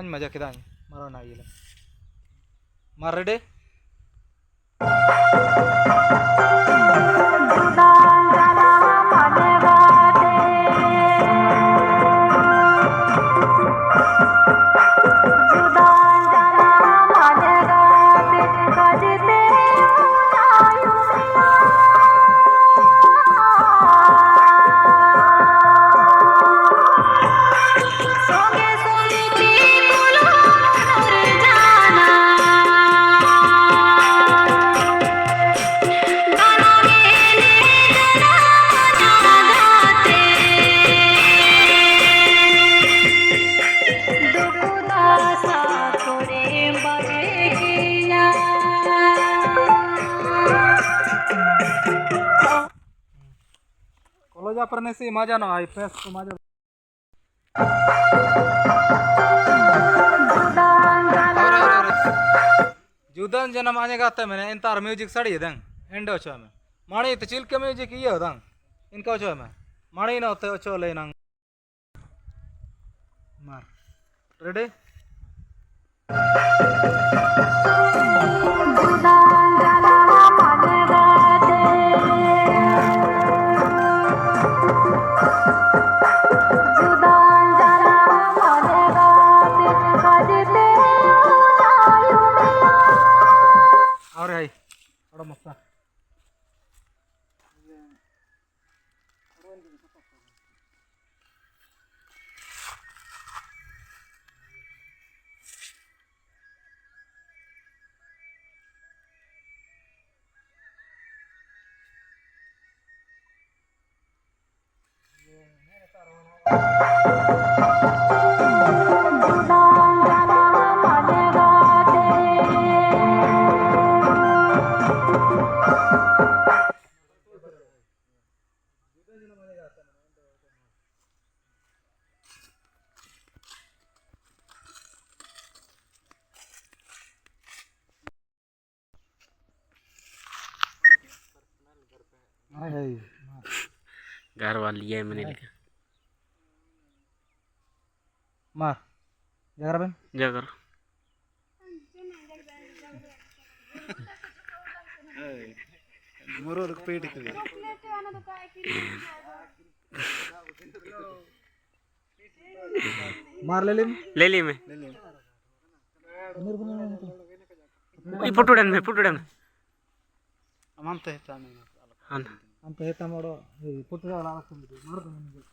Kan maju kita marah nagi lah. Marah deh. Kalau जा pernah sih मजा ना I face को मजा जुदान जना माने गाता मैंने इंतार म्यूजिक सड़ी दंग एंडो चो में माणी तो चिल के म्यूजिक ये दंग इनका चो में माणी ना होते चो ले नंग मार रेडी और है थोड़ा मस्ता घर वाली है मैंने लिखा मार जगह बन जगर मोरो पेट के मार ले ले मैं ये फोटो डाल हम तो है हाँ हम तो है तमड़ो फोटो वाला मार